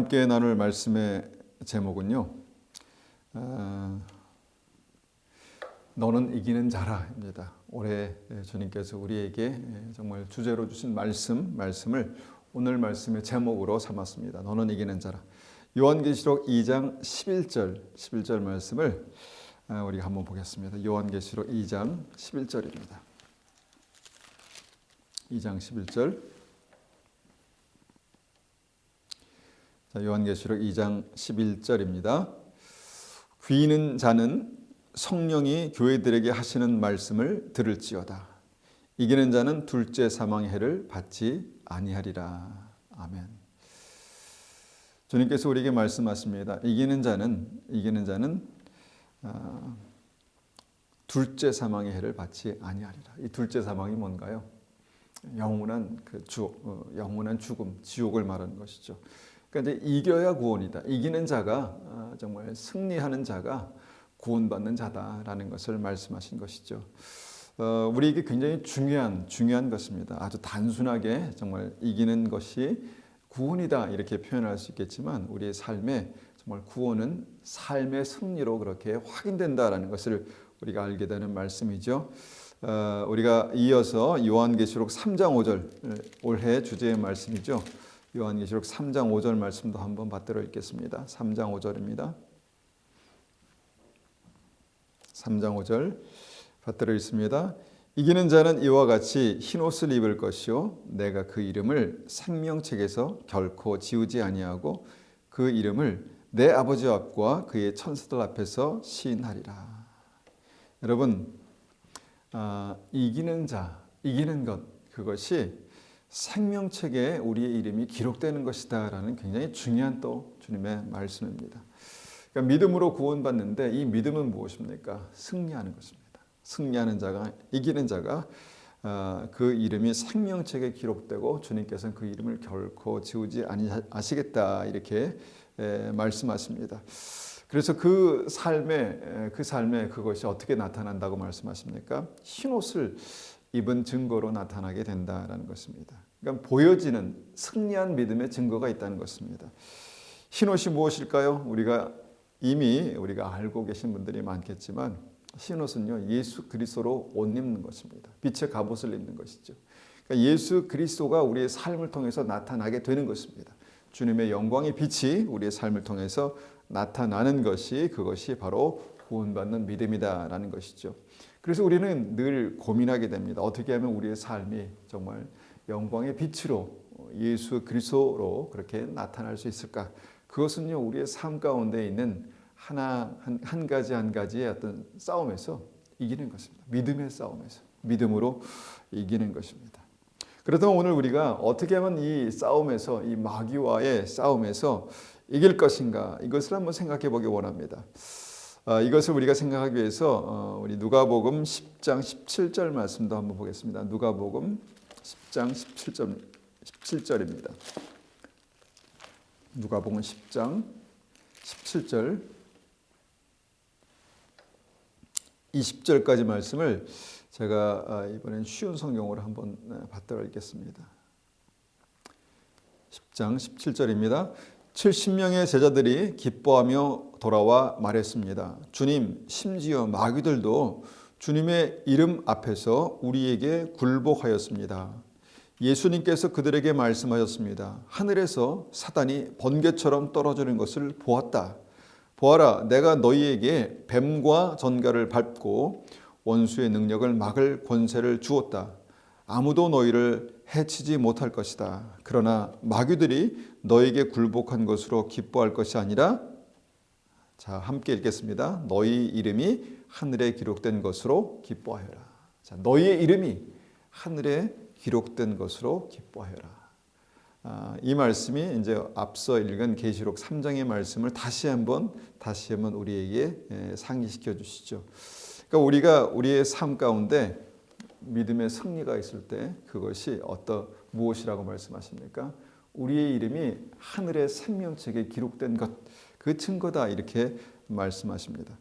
함께 나눌 말씀의 제목은요, 너는 이기는 자라입니다. 올해 주님께서 우리에게 정말 주제로 주신 말씀을 오늘 말씀의 제목으로 삼았습니다. 너는 이기는 자라. 요한계시록 2장 11절 말씀을 우리가 한번 보겠습니다. 요한계시록 2장 11절입니다. 2장 11절. 자, 요한계시록 2장 11절입니다. 귀 있는 자는 성령이 교회들에게 하시는 말씀을 들을지어다. 이기는 자는 둘째 사망의 해를 받지 아니하리라. 아멘. 주님께서 우리에게 말씀하십니다. 이기는 자는 둘째 사망의 해를 받지 아니하리라. 이 둘째 사망이 뭔가요? 영원한 죽음, 지옥을 말하는 것이죠. 그러니까 이제 이겨야 구원이다. 이기는 자가 정말 승리하는 자가 구원받는 자다라는 것을 말씀하신 것이죠. 우리에게 굉장히 중요한 것입니다. 아주 단순하게 정말 이기는 것이 구원이다 이렇게 표현할 수 있겠지만 우리의 삶에 정말 구원은 삶의 승리로 그렇게 확인된다라는 것을 우리가 알게 되는 말씀이죠. 우리가 이어서 요한계시록 3장 5절 올해 주제의 말씀이죠. 요한계시록 3장 5절 말씀도 한번 받들어 읽겠습니다. 3장 5절입니다. 3장 5절 받들어 있습니다. 이기는 자는 이와 같이 흰옷을 입을 것이요 내가 그 이름을 생명책에서 결코 지우지 아니하고 그 이름을 내 아버지 앞과 그의 천사들 앞에서 시인하리라. 여러분, 이기는 것, 그것이 생명책에 우리의 이름이 기록되는 것이다 라는 굉장히 중요한 또 주님의 말씀입니다. 그러니까 믿음으로 구원받는데 이 믿음은 무엇입니까? 승리하는 것입니다. 승리하는 자가, 이기는 자가 그 이름이 생명책에 기록되고 주님께서는 그 이름을 결코 지우지 아니하시겠다 이렇게 말씀하십니다. 그래서 그 삶에 그것이 어떻게 나타난다고 말씀하십니까? 흰옷을 입은 증거로 나타나게 된다라는 것입니다. 그러니까 보여지는 승리한 믿음의 증거가 있다는 것입니다. 흰옷이 무엇일까요? 우리가 알고 계신 분들이 많겠지만 흰옷은요 예수 그리스도로 옷 입는 것입니다. 빛의 갑옷을 입는 것이죠. 그러니까 예수 그리스도가 우리의 삶을 통해서 나타나게 되는 것입니다. 주님의 영광의 빛이 우리의 삶을 통해서 나타나는 그것이 바로 구원받는 믿음이다라는 것이죠. 그래서 우리는 늘 고민하게 됩니다. 어떻게 하면 우리의 삶이 정말 영광의 빛으로 예수 그리스도로 그렇게 나타날 수 있을까? 그것은요 우리의 삶 가운데 있는 한 가지의 어떤 싸움에서 이기는 것입니다. 믿음의 싸움에서 믿음으로 이기는 것입니다. 그렇다면 오늘 우리가 어떻게 하면 이 싸움에서 이 마귀와의 싸움에서 이길 것인가 이것을 한번 생각해 보기 원합니다. 이것을 우리가 생각하기 위해서 우리 누가복음 10장 17절 말씀도 한번 보겠습니다. 누가복음 10장 17절입니다. 누가복음 10장 17절 20절까지 말씀을 제가 이번엔 쉬운 성경으로 한번 받들어 읽겠습니다. 10장 17절입니다. 70명의 제자들이 기뻐하며 돌아와 말했습니다. 주님, 심지어 마귀들도 주님의 이름 앞에서 우리에게 굴복하였습니다. 예수님께서 그들에게 말씀하셨습니다. 하늘에서 사단이 번개처럼 떨어지는 것을 보았다. 보아라, 내가 너희에게 뱀과 전갈을 밟고 원수의 능력을 막을 권세를 주었다. 아무도 너희를 해치지 못할 것이다. 그러나 마귀들이 너에게 굴복한 것으로 기뻐할 것이 아니라, 자, 함께 읽겠습니다. 너희 이름이 하늘에 기록된 것으로 기뻐하여라. 자, 너희의 이름이 하늘에 기록된 것으로 기뻐하여라. 이 말씀이 이제 앞서 읽은 계시록 3장의 말씀을 다시 한번 우리에게 상기시켜 주시죠. 그러니까 우리가 우리의 삶 가운데 믿음의 승리가 있을 때 그것이 무엇이라고 말씀하십니까? 우리의 이름이 하늘의 생명책에 기록된 것, 그 증거다 이렇게 말씀하십니다.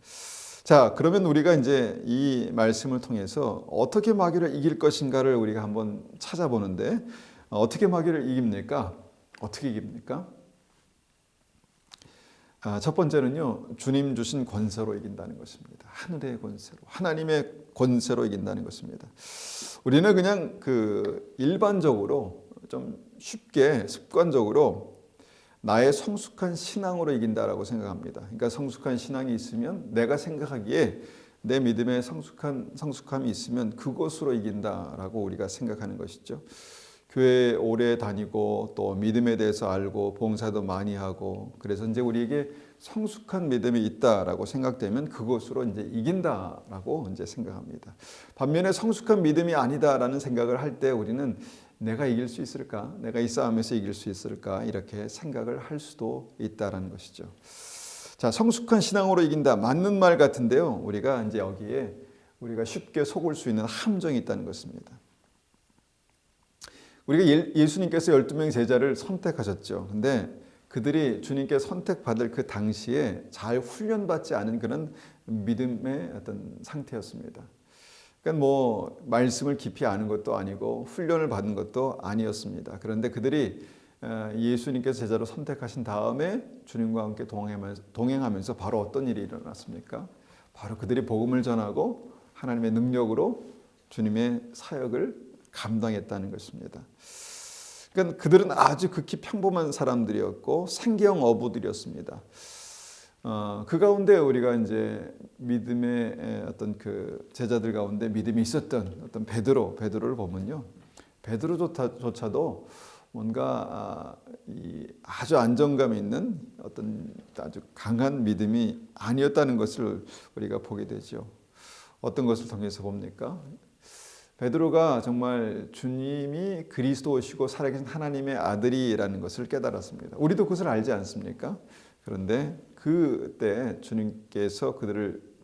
자, 그러면 우리가 이제 이 말씀을 통해서 어떻게 마귀를 이길 것인가를 우리가 한번 찾아보는데 어떻게 마귀를 이깁니까? 어떻게 이깁니까? 첫 번째는요, 주님 주신 권세로 이긴다는 것입니다. 하늘의 권세로, 하나님의 권세로 이긴다는 것입니다. 우리는 그냥 일반적으로 좀 쉽게 습관적으로 나의 성숙한 신앙으로 이긴다라고 생각합니다. 그러니까 성숙한 신앙이 있으면 내가 생각하기에 내 믿음에 성숙함이 있으면 그것으로 이긴다라고 우리가 생각하는 것이죠. 교회 오래 다니고 또 믿음에 대해서 알고 봉사도 많이 하고 그래서 이제 우리에게 성숙한 믿음이 있다라고 생각되면 그것으로 이제 이긴다라고 이제 생각합니다. 반면에 성숙한 믿음이 아니다라는 생각을 할 때 우리는 내가 이길 수 있을까? 내가 이 싸움에서 이길 수 있을까? 이렇게 생각을 할 수도 있다라는 것이죠. 자, 성숙한 신앙으로 이긴다. 맞는 말 같은데요. 우리가 이제 여기에 우리가 쉽게 속을 수 있는 함정이 있다는 것입니다. 우리가 예수님께서 12명 제자를 선택하셨죠. 근데 그들이 주님께 선택받을 그 당시에 잘 훈련받지 않은 그런 믿음의 어떤 상태였습니다. 그러니까 뭐 말씀을 깊이 아는 것도 아니고 훈련을 받은 것도 아니었습니다. 그런데 그들이 예수님께서 제자로 선택하신 다음에 주님과 함께 동행하면서 바로 어떤 일이 일어났습니까? 바로 그들이 복음을 전하고 하나님의 능력으로 주님의 사역을 감당했다는 것입니다. 그러니까 그들은 아주 극히 평범한 사람들이었고 생계형 어부들이었습니다. 그 가운데 우리가 이제 믿음의 어떤 그 제자들 가운데 믿음이 있었던 어떤 베드로를 보면요, 베드로조차도 뭔가 아주 안정감 있는 어떤 아주 강한 믿음이 아니었다는 것을 우리가 보게 되죠. 어떤 것을 통해서 봅니까? 베드로가 정말 주님이 그리스도시고 살아계신 하나님의 아들이라는 것을 깨달았습니다. 우리도 그것을 알지 않습니까? 그런데 그때 주님께서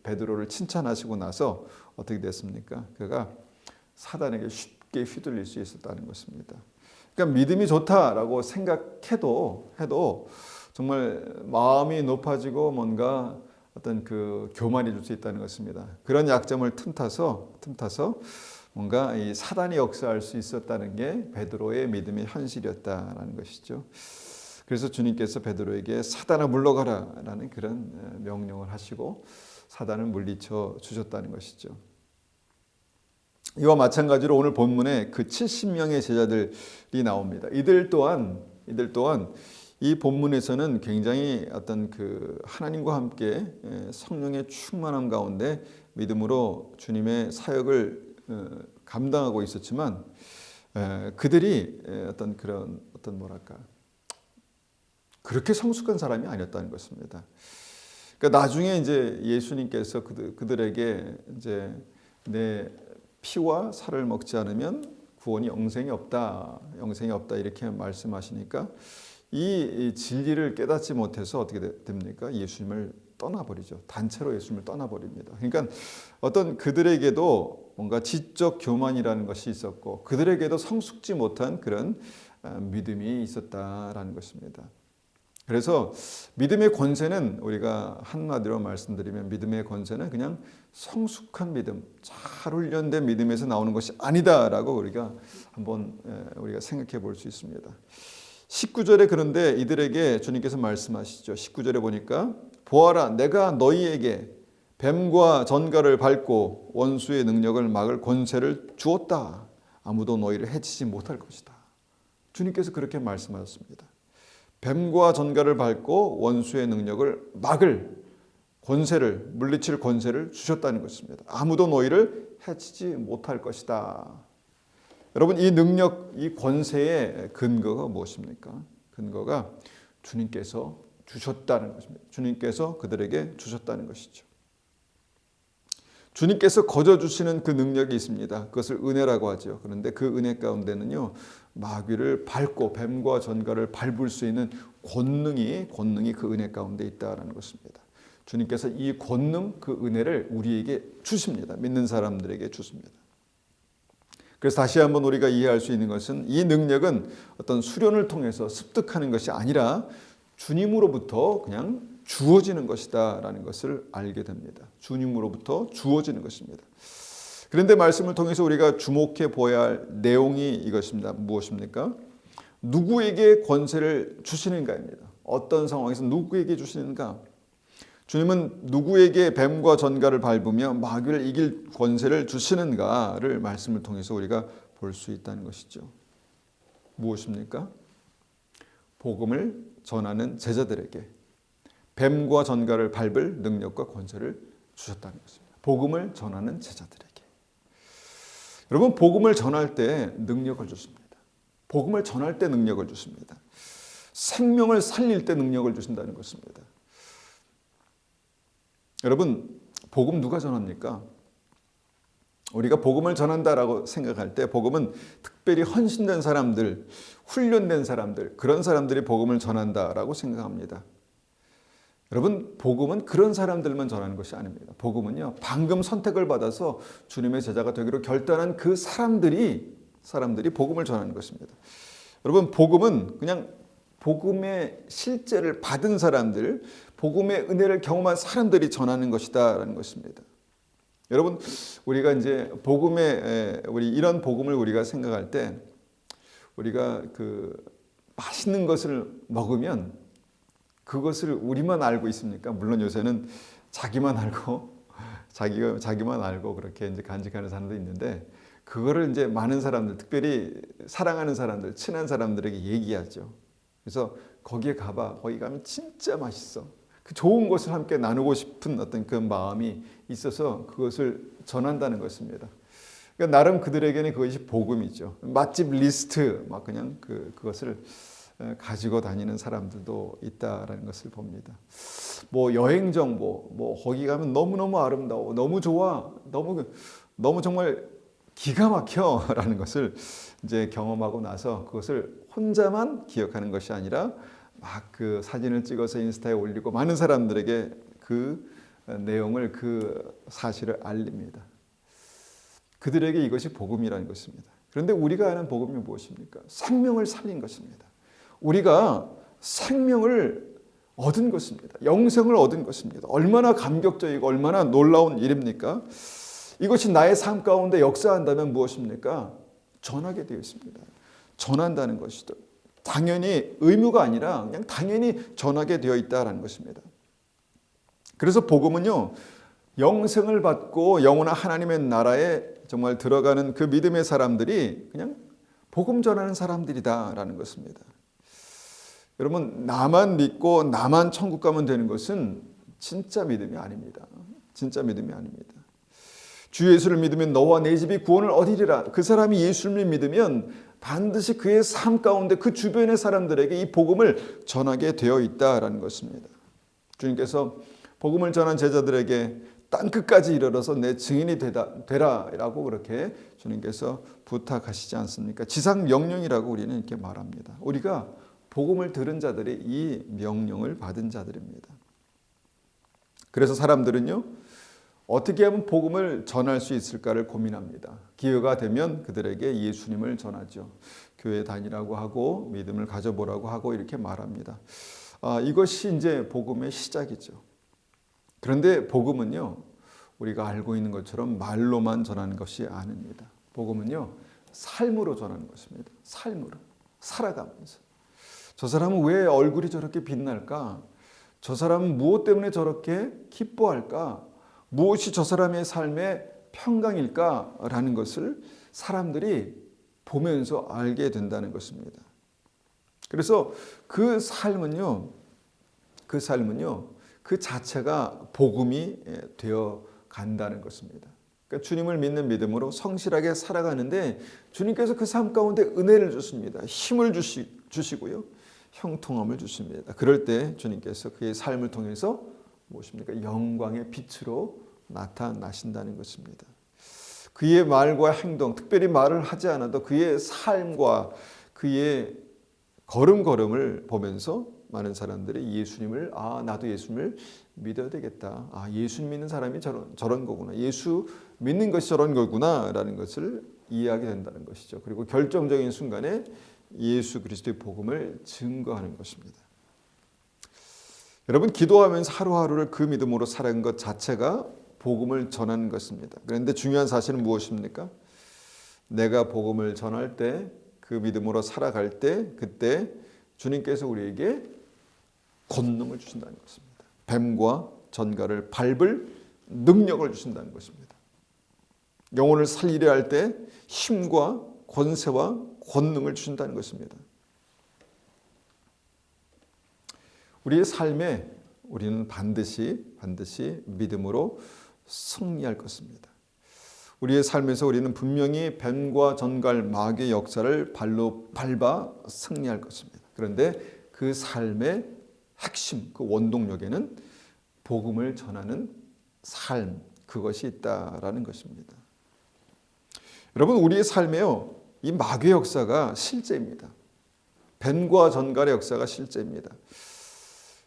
베드로를 칭찬하시고 나서 어떻게 됐습니까? 그가 사단에게 쉽게 휘둘릴 수 있었다는 것입니다. 그러니까 믿음이 좋다라고 생각해도 정말 마음이 높아지고 뭔가 어떤 교만해질 수 있다는 것입니다. 그런 약점을 틈타서 뭔가 이 사단이 역사할 수 있었다는 게 베드로의 믿음의 현실이었다라는 것이죠. 그래서 주님께서 베드로에게 사단아 물러가라라는 그런 명령을 하시고 사단을 물리쳐 주셨다는 것이죠. 이와 마찬가지로 오늘 본문에 그 70명의 제자들이 나옵니다. 이들 또한 이 본문에서는 굉장히 어떤 하나님과 함께 성령의 충만함 가운데 믿음으로 주님의 사역을 감당하고 있었지만 그들이 그렇게 성숙한 사람이 아니었다는 것입니다. 그러니까 나중에 이제 예수님께서 그들에게 이제 내 피와 살을 먹지 않으면 구원이 영생이 없다 이렇게 말씀하시니까 이 진리를 깨닫지 못해서 어떻게 됩니까? 예수님을 떠나버리죠. 단체로 예수님을 떠나버립니다. 그러니까 어떤 그들에게도 뭔가 지적 교만이라는 것이 있었고 그들에게도 성숙지 못한 그런 믿음이 있었다라는 것입니다. 그래서 믿음의 권세는 우리가 한마디로 말씀드리면 믿음의 권세는 그냥 성숙한 믿음, 잘 훈련된 믿음에서 나오는 것이 아니다라고 우리가 한번 생각해 볼 수 있습니다. 19절에 그런데 이들에게 주님께서 말씀하시죠. 19절에 보니까 보아라 내가 너희에게 뱀과 전갈을 밟고 원수의 능력을 막을 권세를 주었다. 아무도 너희를 해치지 못할 것이다. 주님께서 그렇게 말씀하셨습니다. 뱀과 전갈을 밟고 원수의 능력을 막을 권세를 물리칠 권세를 주셨다는 것입니다. 아무도 너희를 해치지 못할 것이다. 여러분 이 능력, 이 권세의 근거가 무엇입니까? 근거가 주님께서 주셨다는 것입니다. 주님께서 그들에게 주셨다는 것이죠. 주님께서 거저 주시는 그 능력이 있습니다. 그것을 은혜라고 하죠. 그런데 그 은혜 가운데는요, 마귀를 밟고 뱀과 전갈을 밟을 수 있는 권능이 그 은혜 가운데 있다라는 것입니다. 주님께서 이 권능, 그 은혜를 우리에게 주십니다. 믿는 사람들에게 주십니다. 그래서 다시 한번 우리가 이해할 수 있는 것은 이 능력은 어떤 수련을 통해서 습득하는 것이 아니라 주님으로부터 그냥 주어지는 것이다 라는 것을 알게 됩니다. 주님으로부터 주어지는 것입니다. 그런데 말씀을 통해서 우리가 주목해 보아야 할 내용이 이것입니다. 무엇입니까? 누구에게 권세를 주시는가입니다. 어떤 상황에서 누구에게 주시는가? 주님은 누구에게 뱀과 전갈을 밟으며 마귀를 이길 권세를 주시는가를 말씀을 통해서 우리가 볼 수 있다는 것이죠. 무엇입니까? 복음을 전하는 제자들에게 뱀과 전갈을 밟을 능력과 권세를 주셨다는 것입니다. 복음을 전하는 제자들에게. 여러분, 복음을 전할 때 능력을 주십니다. 복음을 전할 때 능력을 주십니다. 생명을 살릴 때 능력을 주신다는 것입니다. 여러분, 복음 누가 전합니까? 우리가 복음을 전한다라고 생각할 때 복음은 특별히 헌신된 사람들, 훈련된 사람들, 그런 사람들이 복음을 전한다라고 생각합니다. 여러분, 복음은 그런 사람들만 전하는 것이 아닙니다. 복음은요, 방금 선택을 받아서 주님의 제자가 되기로 결단한 그 사람들이 복음을 전하는 것입니다. 여러분, 복음은 그냥 복음의 실제를 받은 사람들, 복음의 은혜를 경험한 사람들이 전하는 것이다라는 것입니다. 여러분, 우리가 이제 우리 이런 복음을 우리가 생각할 때 우리가 그 맛있는 것을 먹으면 그것을 우리만 알고 있습니까? 물론 요새는 자기만 알고 자기만 알고 그렇게 이제 간직하는 사람도 있는데 그거를 이제 많은 사람들, 특별히 사랑하는 사람들, 친한 사람들에게 얘기하죠. 그래서 거기 가면 진짜 맛있어. 그 좋은 것을 함께 나누고 싶은 어떤 그 마음이 있어서 그것을 전한다는 것입니다. 그러니까 나름 그들에게는 그것이 복음이죠. 맛집 리스트 막 그냥 그것을 가지고 다니는 사람들도 있다라는 것을 봅니다. 뭐 여행 정보, 뭐 거기 가면 너무너무 아름다워, 너무 좋아, 너무 정말 기가 막혀라는 것을 이제 경험하고 나서 그것을 혼자만 기억하는 것이 아니라 막 그 사진을 찍어서 인스타에 올리고 많은 사람들에게 그 내용을, 그 사실을 알립니다. 그들에게 이것이 복음이라는 것입니다. 그런데 우리가 아는 복음이 무엇입니까? 생명을 살린 것입니다. 우리가 생명을 얻은 것입니다. 영생을 얻은 것입니다. 얼마나 감격적이고 얼마나 놀라운 일입니까? 이것이 나의 삶 가운데 역사한다면 무엇입니까? 전하게 되어 있습니다. 전한다는 것이죠. 당연히 의무가 아니라 그냥 당연히 전하게 되어 있다는 것입니다. 그래서 복음은요, 영생을 받고 영원한 하나님의 나라에 정말 들어가는 그 믿음의 사람들이 그냥 복음 전하는 사람들이다라는 것입니다. 여러분, 나만 믿고 나만 천국 가면 되는 것은 진짜 믿음이 아닙니다. 진짜 믿음이 아닙니다. 주 예수를 믿으면 너와 내 집이 구원을 얻으리라. 그 사람이 예수를 믿으면 반드시 그의 삶 가운데 그 주변의 사람들에게 이 복음을 전하게 되어 있다라는 것입니다. 주님께서 복음을 전한 제자들에게 땅끝까지 이르러서 내 증인이 되라라고 그렇게 주님께서 부탁하시지 않습니까? 지상 명령이라고 우리는 이렇게 말합니다. 우리가 복음을 들은 자들이 이 명령을 받은 자들입니다. 그래서 사람들은요, 어떻게 하면 복음을 전할 수 있을까를 고민합니다. 기회가 되면 그들에게 예수님을 전하죠. 교회 다니라고 하고 믿음을 가져보라고 하고 이렇게 말합니다. 이것이 이제 복음의 시작이죠. 그런데 복음은요, 우리가 알고 있는 것처럼 말로만 전하는 것이 아닙니다. 복음은요, 삶으로 전하는 것입니다. 삶으로 살아가면서. 저 사람은 왜 얼굴이 저렇게 빛날까? 저 사람은 무엇 때문에 저렇게 기뻐할까? 무엇이 저 사람의 삶의 평강일까라는 것을 사람들이 보면서 알게 된다는 것입니다. 그래서 그 삶은요, 그 자체가 복음이 되어 간다는 것입니다. 그러니까 주님을 믿는 믿음으로 성실하게 살아가는데 주님께서 그 삶 가운데 은혜를 주십니다. 힘을 주시고요, 형통함을 주십니다. 그럴 때 주님께서 그의 삶을 통해서 무엇입니까? 영광의 빛으로 나타나신다는 것입니다. 그의 말과 행동, 특별히 말을 하지 않아도 그의 삶과 그의 걸음걸음을 보면서 많은 사람들이 예수님을, 나도 예수님을 믿어야 되겠다. 예수 믿는 사람이 저런 거구나. 예수 믿는 것이 저런 거구나 라는 것을 이해하게 된다는 것이죠. 그리고 결정적인 순간에 예수 그리스도의 복음을 증거하는 것입니다. 여러분, 기도하면서 하루하루를 그 믿음으로 살아가는 것 자체가 복음을 전하는 것입니다. 그런데 중요한 사실은 무엇입니까? 내가 복음을 전할 때, 그 믿음으로 살아갈 때, 그때 주님께서 우리에게 권능을 주신다는 것입니다. 뱀과 전갈을 밟을 능력을 주신다는 것입니다. 영혼을 살리려 할 때 힘과 권세와 권능을 주신다는 것입니다. 우리의 삶에 우리는 반드시 믿음으로 승리할 것입니다. 우리의 삶에서 우리는 분명히 뱀과 전갈, 마귀의 역사를 발로 밟아 승리할 것입니다. 그런데 그 삶의 핵심, 그 원동력에는 복음을 전하는 삶, 그것이 있다라는 것입니다. 여러분, 우리의 삶에요, 이 마귀의 역사가 실제입니다. 뱀과 전갈의 역사가 실제입니다.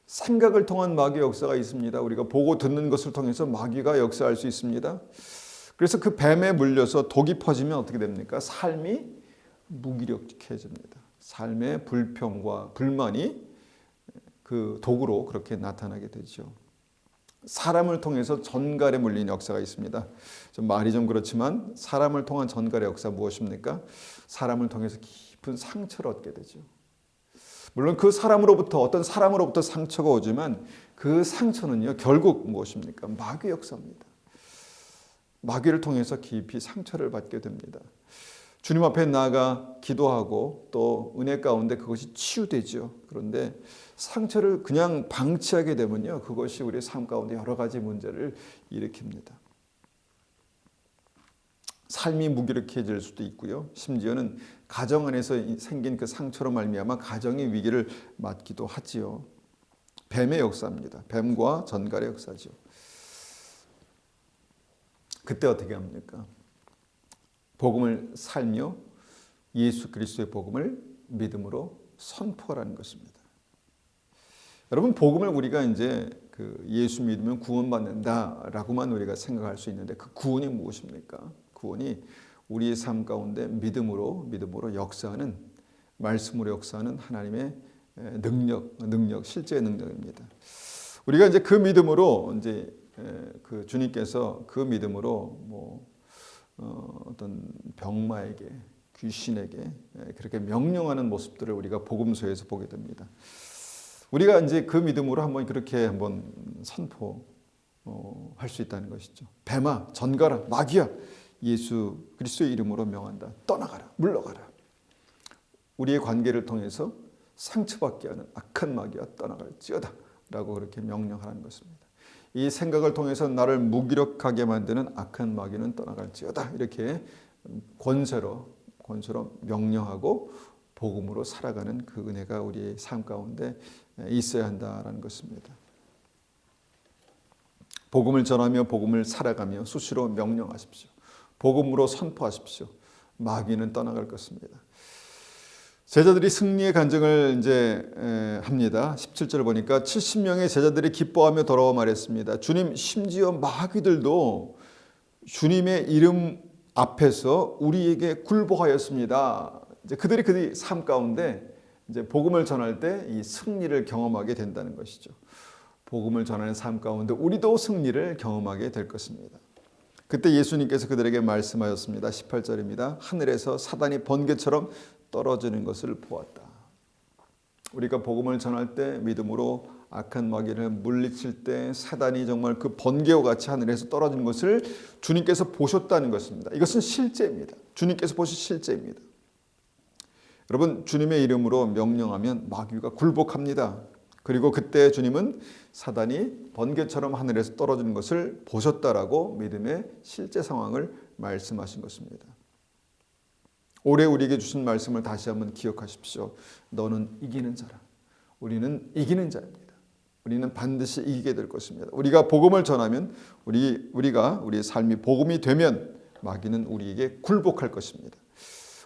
생각을 통한 마귀의 역사가 있습니다. 우리가 보고 듣는 것을 통해서 마귀가 역사할 수 있습니다. 그래서 그 뱀에 물려서 독이 퍼지면 어떻게 됩니까? 삶이 무기력해집니다. 삶의 불평과 불만이 그 독으로 그렇게 나타나게 되죠. 사람을 통해서 전갈에 물린 역사가 있습니다. 좀 말이 좀 그렇지만 사람을 통한 전갈의 역사 무엇입니까? 사람을 통해서 깊은 상처를 얻게 되죠. 물론 그 사람으로부터 어떤 사람으로부터 상처가 오지만 그 상처는요 결국 무엇입니까? 마귀의 역사입니다. 마귀를 통해서 깊이 상처를 받게 됩니다. 주님 앞에 나아가 기도하고 또 은혜 가운데 그것이 치유되죠. 그런데 상처를 그냥 방치하게 되면요 그것이 우리의 삶 가운데 여러 가지 문제를 일으킵니다. 삶이 무기력해질 수도 있고요. 심지어는 가정 안에서 생긴 그 상처로 말미암아 가정의 위기를 맞기도 하지요. 뱀의 역사입니다. 뱀과 전갈의 역사죠. 그때 어떻게 합니까? 복음을 살며 예수 그리스도의 복음을 믿음으로 선포하라는 것입니다. 여러분, 복음을 우리가 이제 그 예수 믿으면 구원받는다라고만 우리가 생각할 수 있는데 그 구원이 무엇입니까? 구원이 우리의 삶 가운데 믿음으로 역사하는, 말씀으로 역사하는 하나님의 능력, 실제의 능력입니다. 우리가 이제 그 믿음으로 이제 그 주님께서 그 믿음으로 어떤 병마에게, 귀신에게 그렇게 명령하는 모습들을 우리가 복음서에서 보게 됩니다. 우리가 이제 그 믿음으로 그렇게 한번 선포할 수 있다는 것이죠. 뱀아, 전갈아, 마귀야, 예수 그리스도의 이름으로 명한다. 떠나가라, 물러가라. 우리의 관계를 통해서 상처받게 하는 악한 마귀야, 떠나갈지어다 라고 그렇게 명령하는 것입니다. 이 생각을 통해서 나를 무기력하게 만드는 악한 마귀는 떠나갈지어다. 이렇게 권세로 명령하고 복음으로 살아가는 그 은혜가 우리의 삶 가운데 있어야 한다라는 것입니다. 복음을 전하며 복음을 살아가며 수시로 명령하십시오. 복음으로 선포하십시오. 마귀는 떠나갈 것입니다. 제자들이 승리의 간증을 이제 합니다. 17절 보니까 70명의 제자들이 기뻐하며 돌아와 말했습니다. 주님, 심지어 마귀들도 주님의 이름 앞에서 우리에게 굴복하였습니다. 이제 그들이 삶 가운데 이제 복음을 전할 때 이 승리를 경험하게 된다는 것이죠. 복음을 전하는 삶 가운데 우리도 승리를 경험하게 될 것입니다. 그때 예수님께서 그들에게 말씀하였습니다. 18절입니다. 하늘에서 사단이 번개처럼 떨어지는 것을 보았다. 우리가 복음을 전할 때 믿음으로 악한 마귀를 물리칠 때 사단이 정말 그 번개와 같이 하늘에서 떨어지는 것을 주님께서 보셨다는 것입니다. 이것은 실제입니다. 주님께서 보신 실제입니다. 여러분, 주님의 이름으로 명령하면 마귀가 굴복합니다. 그리고 그때 주님은 사단이 번개처럼 하늘에서 떨어지는 것을 보셨다라고 믿음의 실제 상황을 말씀하신 것입니다. 올해 우리에게 주신 말씀을 다시 한번 기억하십시오. 너는 이기는 자라. 우리는 이기는 자입니다. 우리는 반드시 이기게 될 것입니다. 우리가 복음을 전하면 우리의 삶이 복음이 되면 마귀는 우리에게 굴복할 것입니다.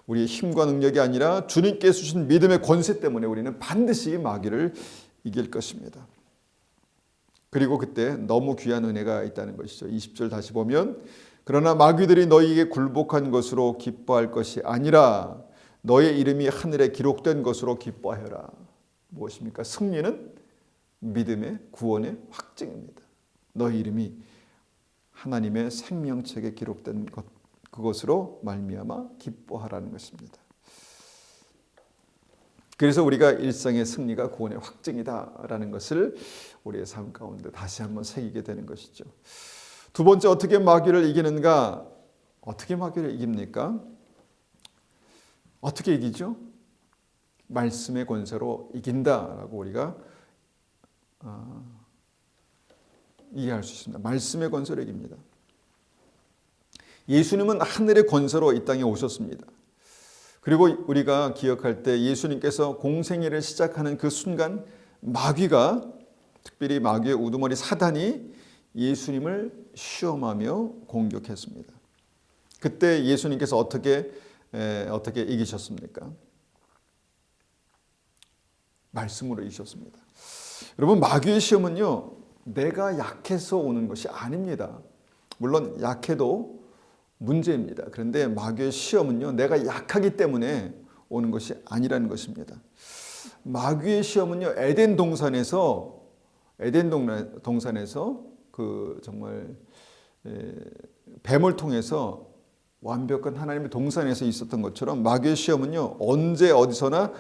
우리의 힘과 능력이 아니라 주님께 주신 믿음의 권세 때문에 우리는 반드시 마귀를 이길 것입니다. 그리고 그때 너무 귀한 은혜가 있다는 것이죠. 20절 다시 보면 그러나 마귀들이 너희에게 굴복한 것으로 기뻐할 것이 아니라 너의 이름이 하늘에 기록된 것으로 기뻐하여라. 무엇입니까? 승리는 믿음의 구원의 확증입니다. 너희 이름이 하나님의 생명책에 기록된 것, 그것으로 말미암아 기뻐하라는 것입니다. 그래서 우리가 일상의 승리가 구원의 확증이다라는 것을 우리의 삶 가운데 다시 한번 새기게 되는 것이죠. 두 번째, 어떻게 마귀를 이기는가? 어떻게 마귀를 이깁니까? 어떻게 이기죠? 말씀의 권세로 이긴다라고 우리가 이해할 수 있습니다. 말씀의 권세로 이깁니다. 예수님은 하늘의 권세로 이 땅에 오셨습니다. 그리고 우리가 기억할 때 예수님께서 공생애를 시작하는 그 순간 마귀가, 특별히 마귀의 우두머리 사단이 예수님을 시험하며 공격했습니다. 그때 예수님께서 어떻게 이기셨습니까? 말씀으로 이기셨습니다. 여러분, 마귀의 시험은요, 내가 약해서 오는 것이 아닙니다. 물론 약해도 문제입니다. 그런데 마귀의 시험은요, 내가 약하기 때문에 오는 것이 아니라는 것입니다. 마귀의 시험은요, 에덴 동산에서 그 정말 뱀을 통해서 완벽한 하나님의 동산에서 있었던 것처럼 마귀의 시험은요, 언제 어디서나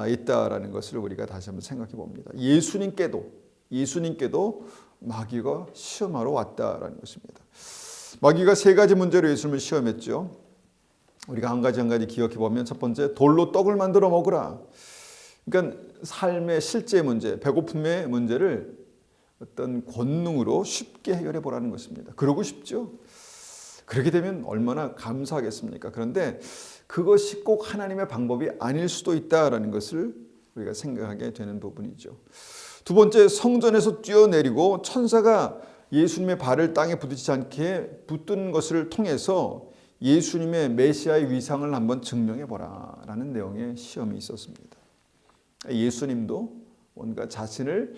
있다라는 것을 우리가 다시 한번 생각해 봅니다. 예수님께도 마귀가 시험하러 왔다라는 것입니다. 마귀가 세 가지 문제로 예수님을 시험했죠. 우리가 한 가지 기억해 보면, 첫 번째, 돌로 떡을 만들어 먹으라. 그러니까 삶의 실제 문제, 배고픔의 문제를 어떤 권능으로 쉽게 해결해 보라는 것입니다. 그러고 싶죠. 그렇게 되면 얼마나 감사하겠습니까? 그런데 그것이 꼭 하나님의 방법이 아닐 수도 있다라는 것을 우리가 생각하게 되는 부분이죠. 두 번째, 성전에서 뛰어내리고 천사가 예수님의 발을 땅에 부딪히지 않게 붙든 것을 통해서 예수님의 메시아의 위상을 한번 증명해 보라라는 내용의 시험이 있었습니다. 예수님도 뭔가 자신의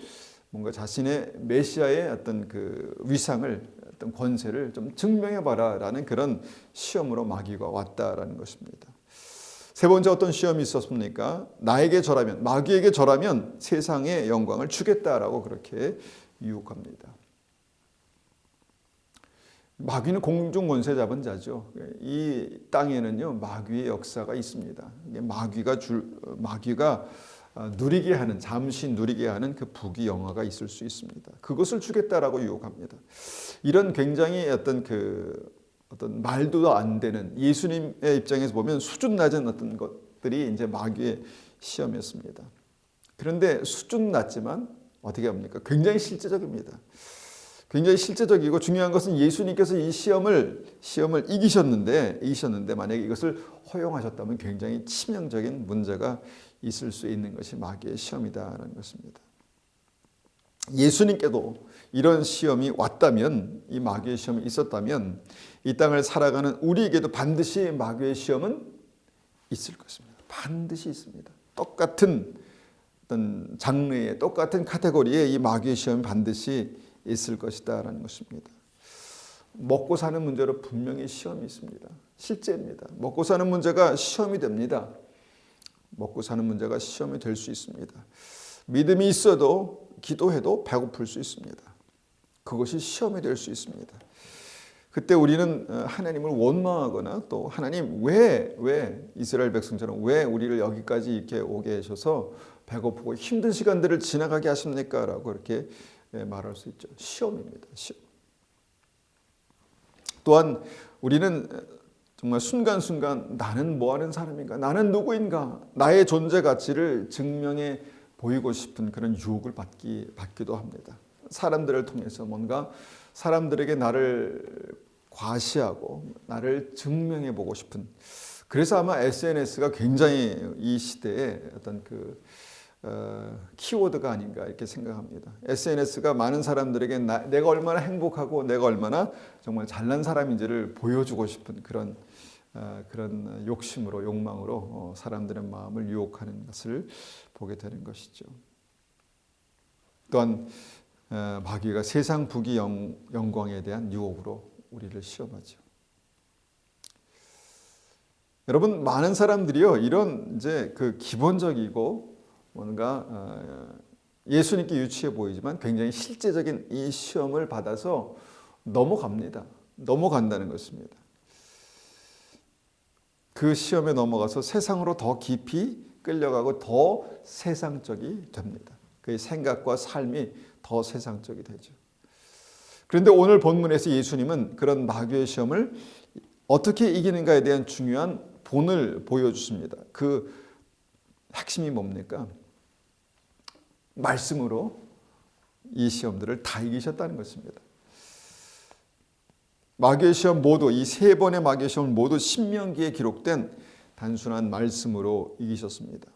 메시아의 어떤 그 위상을, 어떤 권세를 좀 증명해 봐라라는 그런 시험으로 마귀가 왔다라는 것입니다. 세 번째, 어떤 시험이 있었습니까? 마귀에게 절하면 세상의 영광을 주겠다라고 그렇게 유혹합니다. 마귀는 공중 권세 잡은 자죠. 이 땅에는요, 마귀의 역사가 있습니다. 마귀가 잠시 누리게 하는 그 부귀영화가 있을 수 있습니다. 그것을 주겠다라고 유혹합니다. 이런 굉장히 어떤 말도 안 되는, 예수님의 입장에서 보면 수준 낮은 어떤 것들이 이제 마귀의 시험이었습니다. 그런데 수준 낮지만 어떻게 합니까? 굉장히 실제적입니다. 굉장히 실제적이고 중요한 것은 예수님께서 이 시험을 이기셨는데 만약에 이것을 허용하셨다면 굉장히 치명적인 문제가 있을 수 있는 것이 마귀의 시험이다라는 것입니다. 예수님께도 이런 시험이 왔다면, 이 마귀의 시험이 있었다면 이 땅을 살아가는 우리에게도 반드시 마귀의 시험은 있을 것입니다. 반드시 있습니다. 똑같은 어떤 장르의, 똑같은 카테고리의 이 마귀의 시험이 반드시 있을 것이다라는 것입니다. 먹고 사는 문제로 분명히 시험이 있습니다. 실제입니다. 먹고 사는 문제가 시험이 됩니다. 먹고 사는 문제가 시험이 될 수 있습니다. 믿음이 있어도 기도해도 배고플 수 있습니다. 그것이 시험이 될 수 있습니다. 그때 우리는 하나님을 원망하거나 또 하나님 왜 이스라엘 백성처럼 왜 우리를 여기까지 이렇게 오게 하셔서 배고프고 힘든 시간들을 지나가게 하십니까? 라고 이렇게 말할 수 있죠. 시험입니다. 시험. 또한 우리는 정말 순간순간 나는 뭐 하는 사람인가? 나는 누구인가? 나의 존재 가치를 증명해 보이고 싶은 그런 유혹을 받기도 합니다. 사람들을 통해서 뭔가 사람들에게 나를 과시하고 나를 증명해 보고 싶은, 그래서 아마 SNS가 굉장히 이 시대에 어떤 키워드가 아닌가 이렇게 생각합니다. SNS가 많은 사람들에게 내가 얼마나 행복하고 내가 얼마나 정말 잘난 사람인지를 보여주고 싶은 그런 욕망으로 사람들의 마음을 유혹하는 것을 보게 되는 것이죠. 또한 마귀가 세상 부귀 영광에 대한 유혹으로 우리를 시험하죠. 여러분, 많은 사람들이요, 이런 이제 기본적이고 뭔가 예수님께 유치해 보이지만 굉장히 실제적인 이 시험을 받아서 넘어간다는 것입니다. 그 시험에 넘어가서 세상으로 더 깊이 끌려가고 더 세상적이 됩니다. 그의 생각과 삶이 더 세상적이 되죠. 그런데 오늘 본문에서 예수님은 그런 마귀의 시험을 어떻게 이기는가에 대한 중요한 본을 보여주십니다. 그 핵심이 뭡니까? 말씀으로 이 시험들을 다 이기셨다는 것입니다. 마귀의 시험 모두, 이 세 번의 마귀의 시험 모두 신명기에 기록된 단순한 말씀으로 이기셨습니다.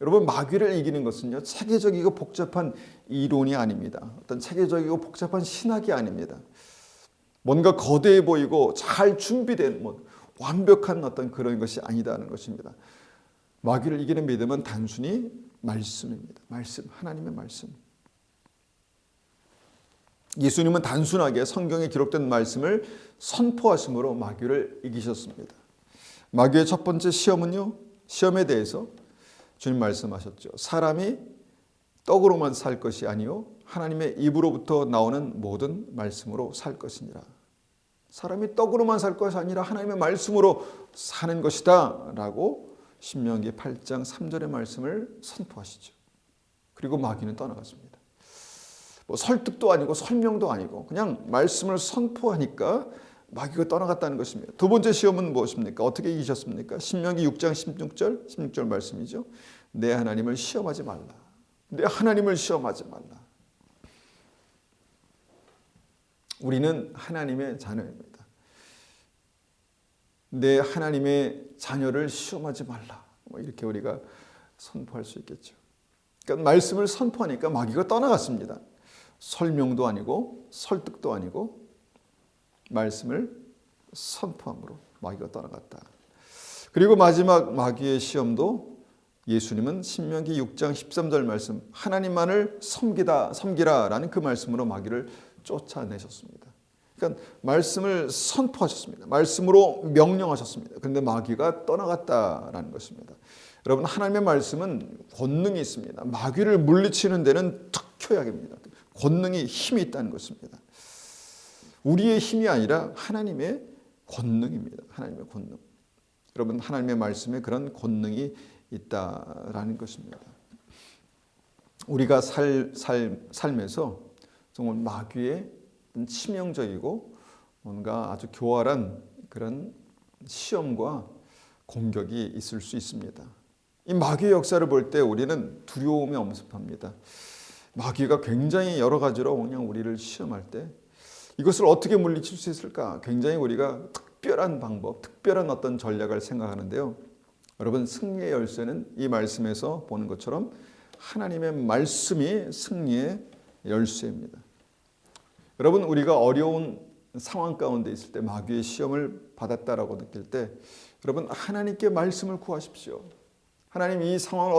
여러분, 마귀를 이기는 것은요, 체계적이고 복잡한 이론이 아닙니다. 어떤 체계적이고 복잡한 신학이 아닙니다. 뭔가 거대해 보이고 잘 준비된 완벽한 어떤 그런 것이 아니다는 것입니다. 마귀를 이기는 믿음은 단순히 말씀입니다. 말씀, 하나님의 말씀. 예수님은 단순하게 성경에 기록된 말씀을 선포하심으로 마귀를 이기셨습니다. 마귀의 첫 번째 시험은요, 시험에 대해서 주님 말씀하셨죠. 사람이 떡으로만 살 것이 아니요 하나님의 입으로부터 나오는 모든 말씀으로 살 것이니라. 사람이 떡으로만 살 것이 아니라 하나님의 말씀으로 사는 것이다 라고 신명기 8장 3절의 말씀을 선포하시죠. 그리고 마귀는 떠나갔습니다. 설득도 아니고 설명도 아니고 그냥 말씀을 선포하니까 마귀가 떠나갔다는 것입니다. 두 번째 시험은 무엇입니까? 어떻게 이기셨습니까? 신명기 6장 16절 말씀이죠. 내 하나님을 시험하지 말라. 내 하나님을 시험하지 말라. 우리는 하나님의 자녀입니다. 내 하나님의 자녀를 시험하지 말라. 이렇게 우리가 선포할 수 있겠죠. 그러니까 말씀을 선포하니까 마귀가 떠나갔습니다. 설명도 아니고 설득도 아니고 말씀을 선포함으로 마귀가 떠나갔다. 그리고 마지막 마귀의 시험도 예수님은 신명기 6장 13절 말씀 하나님만을 섬기라라는 그 말씀으로 마귀를 쫓아내셨습니다. 그러니까 말씀을 선포하셨습니다. 말씀으로 명령하셨습니다. 그런데 마귀가 떠나갔다라는 것입니다. 여러분, 하나님의 말씀은 권능이 있습니다. 마귀를 물리치는 데는 특효약입니다. 권능이 힘이 있다는 것입니다. 우리의 힘이 아니라 하나님의 권능입니다. 하나님의 권능. 여러분, 하나님의 말씀에 그런 권능이 있다라는 것입니다. 우리가 삶에서 정말 마귀의 치명적이고 뭔가 아주 교활한 그런 시험과 공격이 있을 수 있습니다. 이 마귀의 역사를 볼 때 우리는 두려움에 엄습합니다. 마귀가 굉장히 여러 가지로 그냥 우리를 시험할 때 이것을 어떻게 물리칠 수 있을까? 굉장히 우리가 특별한 방법, 특별한 어떤 전략을 생각하는데요. 여러분, 승리의 열쇠는 이 말씀에서 보는 것처럼 하나님의 말씀이 승리의 열쇠입니다. 여러분, 우리가 어려운 상황 가운데 있을 때 마귀의 시험을 받았다라고 느낄 때 여러분, 하나님께 말씀을 구하십시오. 하나님, 이 상황을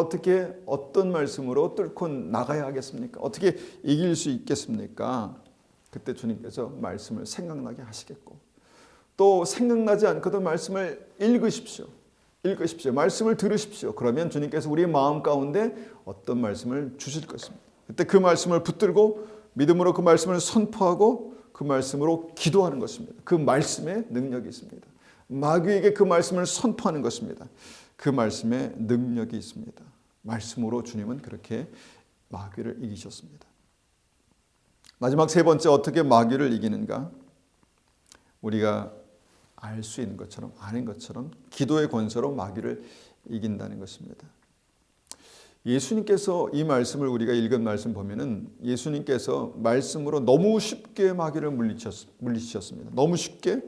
어떤 말씀으로 뚫고 나가야 하겠습니까? 어떻게 이길 수 있겠습니까? 그때 주님께서 말씀을 생각나게 하시겠고 또 생각나지 않고도 말씀을 읽으십시오. 말씀을 들으십시오. 그러면 주님께서 우리의 마음 가운데 어떤 말씀을 주실 것입니다. 그때 그 말씀을 붙들고 믿음으로 그 말씀을 선포하고 그 말씀으로 기도하는 것입니다. 그 말씀에 능력이 있습니다. 마귀에게 그 말씀을 선포하는 것입니다. 그 말씀에 능력이 있습니다. 말씀으로 주님은 그렇게 마귀를 이기셨습니다. 마지막 세 번째, 어떻게 마귀를 이기는가? 우리가 알 수 있는 것처럼, 아는 것처럼 기도의 권세로 마귀를 이긴다는 것입니다. 예수님께서 이 말씀을 우리가 읽은 말씀 보면은 예수님께서 말씀으로 너무 쉽게 마귀를 물리치셨습니다. 너무 쉽게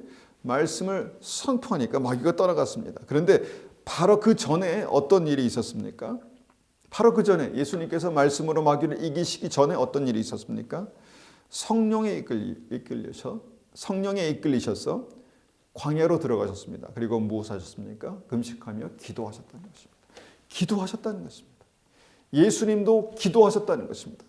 말씀을 선포하니까 마귀가 떠나갔습니다. 그런데 바로 그 전에 어떤 일이 있었습니까? 바로 그 전에 예수님께서 말씀으로 마귀를 이기시기 전에 어떤 일이 있었습니까? 성령에 이끌리셔서 광야로 들어가셨습니다. 그리고 무엇 하셨습니까? 금식하며 기도하셨다는 것입니다. 기도하셨다는 것입니다. 예수님도 기도하셨다는 것입니다.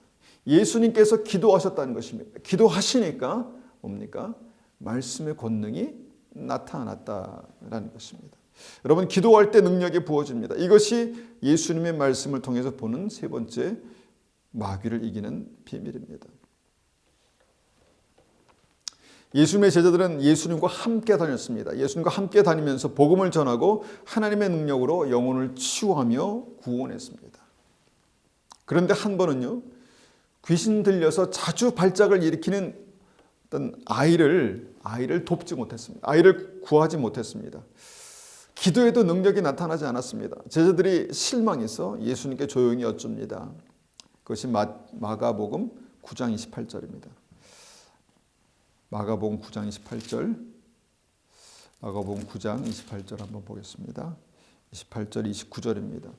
예수님께서 기도하셨다는 것입니다. 기도하시니까 뭡니까? 말씀의 권능이 나타났다라는 것입니다. 여러분, 기도할 때 능력이 부어집니다. 이것이 예수님의 말씀을 통해서 보는 세 번째 마귀를 이기는 비밀입니다. 예수님의 제자들은 예수님과 함께 다녔습니다. 예수님과 함께 다니면서 복음을 전하고 하나님의 능력으로 영혼을 치유하며 구원했습니다. 그런데 한 번은요, 귀신 들려서 자주 발작을 일으키는 어떤 아이를 돕지 못했습니다. 아이를 구하지 못했습니다. 기도에도 능력이 나타나지 않았습니다. 제자들이 실망해서 예수님께 조용히 여쭙니다. 그것이 마가복음 9장 28절입니다. 마가복음 9장 28절, 마가복음 9장 28절 한번 보겠습니다. 28절, 29절입니다.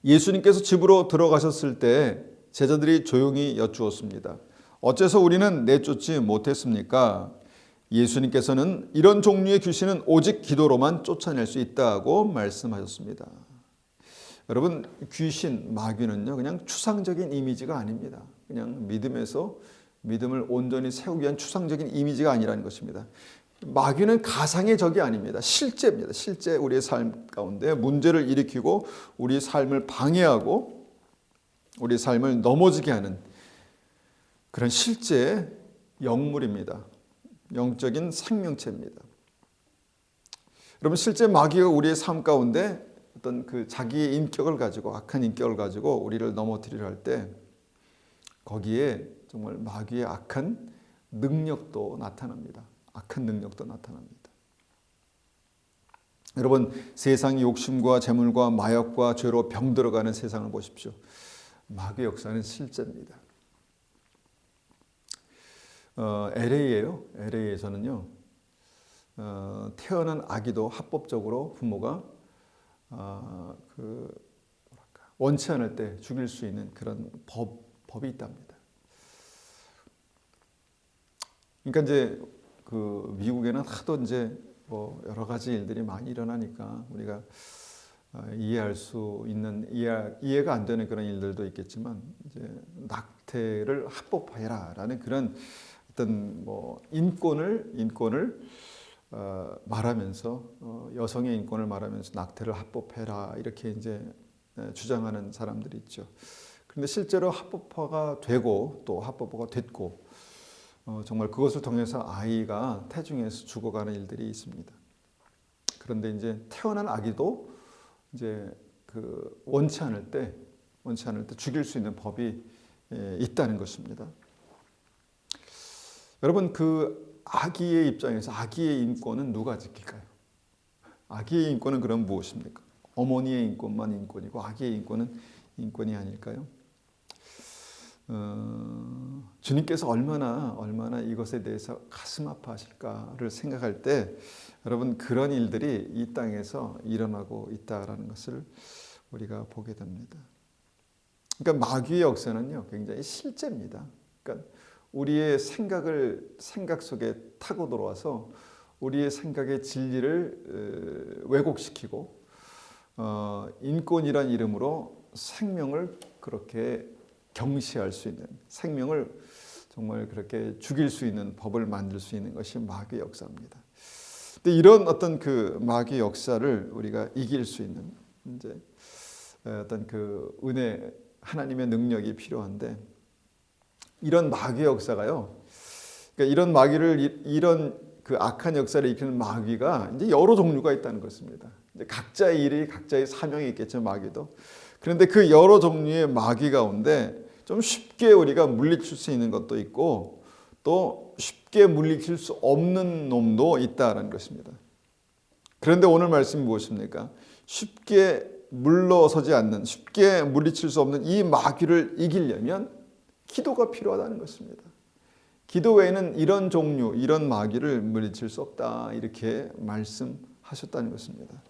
예수님께서 집으로 들어가셨을 때 제자들이 조용히 여쭈었습니다. 어째서 우리는 내쫓지 못했습니까? 예수님께서는 이런 종류의 귀신은 오직 기도로만 쫓아낼 수 있다고 말씀하셨습니다. 여러분, 귀신, 마귀는요, 그냥 추상적인 이미지가 아닙니다. 그냥 믿음을 온전히 세우기 위한 추상적인 이미지가 아니라는 것입니다. 마귀는 가상의 적이 아닙니다. 실제입니다. 실제 우리의 삶 가운데 문제를 일으키고 우리 삶을 방해하고 우리 삶을 넘어지게 하는 그런 실제 영물입니다. 영적인 생명체입니다. 여러분, 실제 마귀가 우리의 삶 가운데 어떤 그 자기의 인격을 가지고, 악한 인격을 가지고 우리를 넘어뜨리려 할 때 거기에 정말 마귀의 악한 능력도 나타납니다. 악한 능력도 나타납니다. 여러분, 세상이 욕심과 재물과 마약과 죄로 병들어가는 세상을 보십시오. 마귀의 역사는 실제입니다. LA예요. LA에서는요, 태어난 아기도 합법적으로 부모가 원치 않을 때 죽일 수 있는 그런 법이 있답니다. 그러니까 이제 그 미국에는 하도 이제 뭐 여러 가지 일들이 많이 일어나니까 우리가 이해할 수 있는 이해가 안 되는 그런 일들도 있겠지만 이제 낙태를 합법화해라라는 그런 어떤 뭐 인권을 말하면서 여성의 인권을 말하면서 낙태를 합법해라 이렇게 이제 주장하는 사람들이 있죠. 그런데 실제로 합법화가 되고 또 합법화가 됐고 정말 그것을 통해서 아이가 태중에서 죽어가는 일들이 있습니다. 그런데 이제 태어난 아기도 이제 그 원치 않을 때 죽일 수 있는 법이 있다는 것입니다. 여러분, 그 아기의 입장에서 아기의 인권은 누가 지킬까요? 아기의 인권은 그럼 무엇입니까? 어머니의 인권만 인권이고 아기의 인권은 인권이 아닐까요? 주님께서 얼마나 이것에 대해서 가슴 아파하실까를 생각할 때 여러분, 그런 일들이 이 땅에서 일어나고 있다라는 것을 우리가 보게 됩니다. 그러니까 마귀의 역사는요, 굉장히 실제입니다. 그러니까 우리의 생각 속에 타고 들어와서 우리의 생각의 진리를 왜곡시키고 인권이란 이름으로 생명을 그렇게 경시할 수 있는, 생명을 정말 그렇게 죽일 수 있는 법을 만들 수 있는 것이 마귀의 역사입니다. 근데 이런 어떤 그 마귀의 역사를 우리가 이길 수 있는 이제 어떤 그 은혜, 하나님의 능력이 필요한데 이런 마귀의 역사가요. 그러니까 이런 마귀를 이런 그 악한 역사를 일으키는 마귀가 이제 여러 종류가 있다는 것입니다. 이제 각자의 일이 각자의 사명이 있겠죠, 마귀도. 그런데 그 여러 종류의 마귀 가운데 좀 쉽게 우리가 물리칠 수 있는 것도 있고 또 쉽게 물리칠 수 없는 놈도 있다는 것입니다. 그런데 오늘 말씀이 무엇입니까? 쉽게 물러서지 않는, 쉽게 물리칠 수 없는 이 마귀를 이기려면 기도가 필요하다는 것입니다. 기도 외에는 이런 종류, 이런 마귀를 물리칠 수 없다 이렇게 말씀하셨다는 것입니다.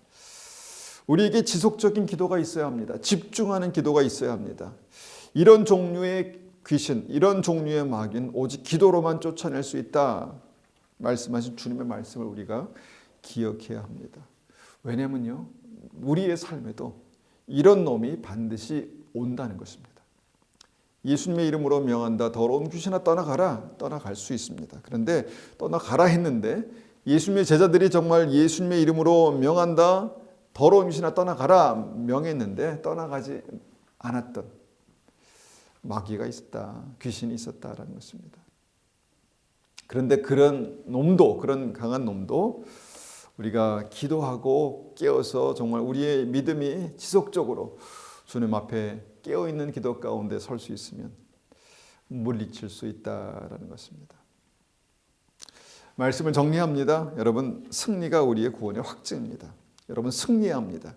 우리에게 지속적인 기도가 있어야 합니다. 집중하는 기도가 있어야 합니다. 이런 종류의 귀신, 이런 종류의 마귀는 오직 기도로만 쫓아낼 수 있다 말씀하신 주님의 말씀을 우리가 기억해야 합니다. 왜냐면요, 우리의 삶에도 이런 놈이 반드시 온다는 것입니다. 예수님의 이름으로 명한다, 더러운 귀신아 떠나가라, 떠나갈 수 있습니다. 그런데 떠나가라 했는데 예수님의 제자들이 정말 예수님의 이름으로 명한다, 더러운 귀신아 떠나가라 명했는데 떠나가지 않았던 마귀가 있었다, 귀신이 있었다라는 것입니다. 그런데 그런 놈도, 그런 강한 놈도 우리가 기도하고 깨어서 정말 우리의 믿음이 지속적으로 주님 앞에 깨어있는 기도 가운데 설 수 있으면 물리칠 수 있다라는 것입니다. 말씀을 정리합니다. 여러분, 승리가 우리의 구원의 확증입니다. 여러분, 승리해야 합니다.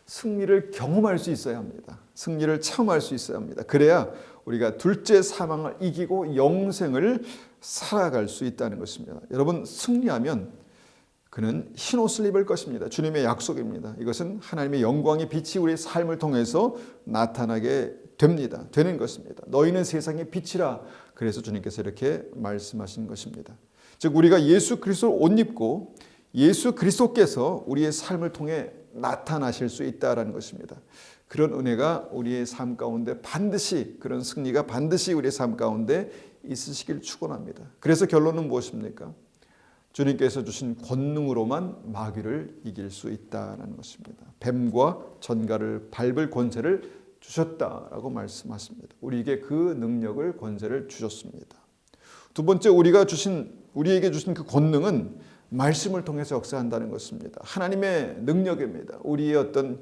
승리를 경험할 수 있어야 합니다. 승리를 체험할 수 있어야 합니다. 그래야 우리가 둘째 사망을 이기고 영생을 살아갈 수 있다는 것입니다. 여러분, 승리하면 그는 흰 옷을 입을 것입니다. 주님의 약속입니다. 이것은 하나님의 영광의 빛이 우리의 삶을 통해서 나타나게 됩니다. 되는 것입니다. 너희는 세상의 빛이라. 그래서 주님께서 이렇게 말씀하신 것입니다. 즉 우리가 예수 그리스도를 옷 입고 예수 그리스도께서 우리의 삶을 통해 나타나실 수 있다라는 것입니다. 그런 은혜가 우리의 삶 가운데 반드시, 그런 승리가 반드시 우리의 삶 가운데 있으시길 축원합니다. 그래서 결론은 무엇입니까? 주님께서 주신 권능으로만 마귀를 이길 수 있다는 것입니다. 뱀과 전갈을 밟을 권세를 주셨다라고 말씀하십니다. 우리에게 그 능력을, 권세를 주셨습니다. 두 번째, 우리에게 주신 그 권능은 말씀을 통해서 역사한다는 것입니다. 하나님의 능력입니다. 우리의 어떤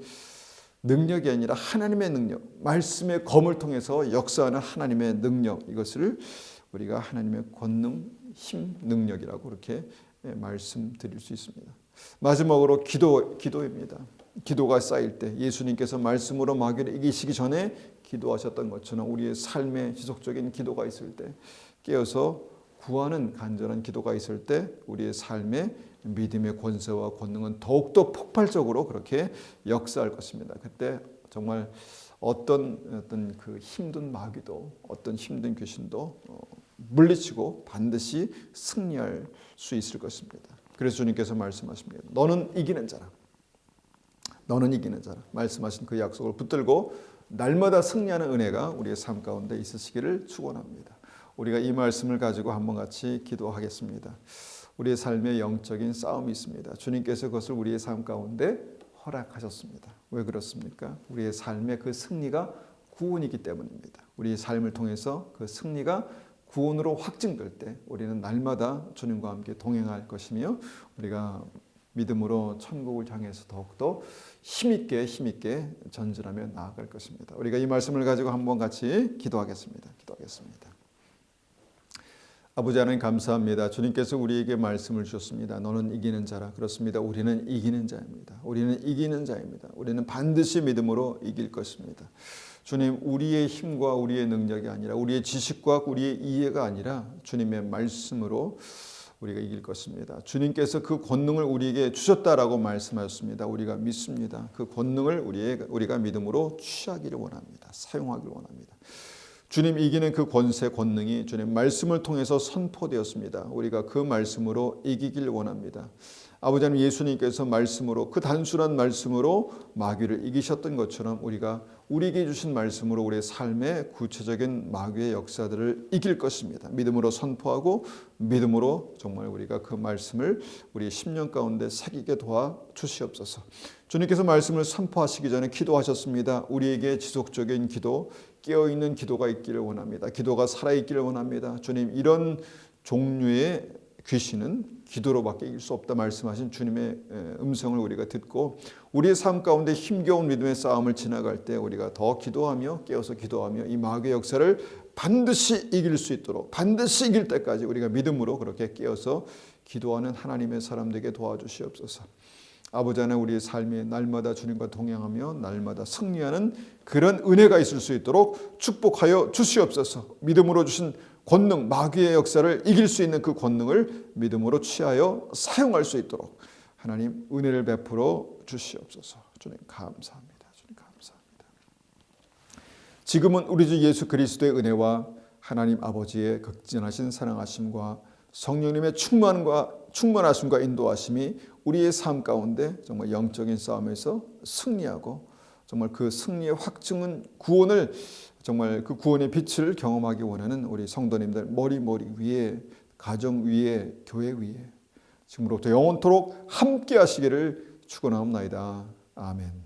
능력이 아니라 하나님의 능력, 말씀의 검을 통해서 역사하는 하나님의 능력, 이것을 우리가 하나님의 권능, 힘, 능력이라고 그렇게 말씀드릴 수 있습니다. 마지막으로 기도입니다. 기도가 쌓일 때 예수님께서 말씀으로 마귀를 이기시기 전에 기도하셨던 것처럼 우리의 삶에 지속적인 기도가 있을 때, 깨어서 구하는 간절한 기도가 있을 때 우리의 삶에 믿음의 권세와 권능은 더욱더 폭발적으로 그렇게 역사할 것입니다. 그때 정말 어떤 그 힘든 마귀도, 어떤 힘든 귀신도 물리치고 반드시 승리할 수 있을 것입니다. 그래서 주님께서 말씀하십니다. 너는 이기는 자라. 너는 이기는 자라. 말씀하신 그 약속을 붙들고 날마다 승리하는 은혜가 우리의 삶 가운데 있으시기를 축원합니다. 우리가 이 말씀을 가지고 한번 같이 기도하겠습니다. 우리의 삶에 영적인 싸움이 있습니다. 주님께서 그것을 우리의 삶 가운데 허락하셨습니다. 왜 그렇습니까? 우리의 삶의 그 승리가 구원이기 때문입니다. 우리의 삶을 통해서 그 승리가 구원으로 확증될 때 우리는 날마다 주님과 함께 동행할 것이며 우리가 믿음으로 천국을 향해서 더욱더 힘있게 전진하며 나아갈 것입니다. 우리가 이 말씀을 가지고 한번 같이 기도하겠습니다. 아버지 하나님 감사합니다. 주님께서 우리에게 말씀을 주셨습니다. 너는 이기는 자라. 그렇습니다. 우리는 이기는 자입니다. 우리는 반드시 믿음으로 이길 것입니다. 주님, 우리의 힘과 우리의 능력이 아니라 우리의 지식과 우리의 이해가 아니라 주님의 말씀으로 우리가 이길 것입니다. 주님께서 그 권능을 우리에게 주셨다라고 말씀하셨습니다. 우리가 믿습니다. 그 권능을 우리가 믿음으로 취하기를 원합니다. 사용하기를 원합니다. 주님, 이기는 그 권세, 권능이 주님 말씀을 통해서 선포되었습니다. 우리가 그 말씀으로 이기길 원합니다. 아버지 하나님, 예수님께서 말씀으로, 그 단순한 말씀으로 마귀를 이기셨던 것처럼 우리가 우리에게 주신 말씀으로 우리의 삶의 구체적인 마귀의 역사들을 이길 것입니다. 믿음으로 선포하고 믿음으로 정말 우리가 그 말씀을 우리의 심령 가운데 새기게 도와주시옵소서. 주님께서 말씀을 선포하시기 전에 기도하셨습니다. 우리에게 지속적인 기도, 깨어있는 기도가 있기를 원합니다. 기도가 살아있기를 원합니다. 주님, 이런 종류의 귀신은 기도로밖에 이길 수 없다 말씀하신 주님의 음성을 우리가 듣고 우리의 삶 가운데 힘겨운 믿음의 싸움을 지나갈 때 우리가 더 기도하며 깨어서 기도하며 이 마귀의 역사를 반드시 이길 수 있도록, 반드시 이길 때까지 우리가 믿음으로 그렇게 깨어서 기도하는 하나님의 사람 되게 도와주시옵소서. 아버지 하나님, 우리의 삶이 날마다 주님과 동행하며 날마다 승리하는 그런 은혜가 있을 수 있도록 축복하여 주시옵소서. 믿음으로 주신 권능, 마귀의 역사를 이길 수 있는 그 권능을 믿음으로 취하여 사용할 수 있도록 하나님 은혜를 베풀어 주시옵소서. 주님 감사합니다. 지금은 우리 주 예수 그리스도의 은혜와 하나님 아버지의 극진하신 사랑하심과 성령님의 충만하심과 인도하심이 우리의 삶 가운데 정말 영적인 싸움에서 승리하고 정말 그 승리의 확증은 구원을, 정말 그 구원의 빛을 경험하기 원하는 우리 성도님들 머리 위에, 가정 위에, 교회 위에 지금부터 영원토록 함께 하시기를 축원하옵나이다. 아멘.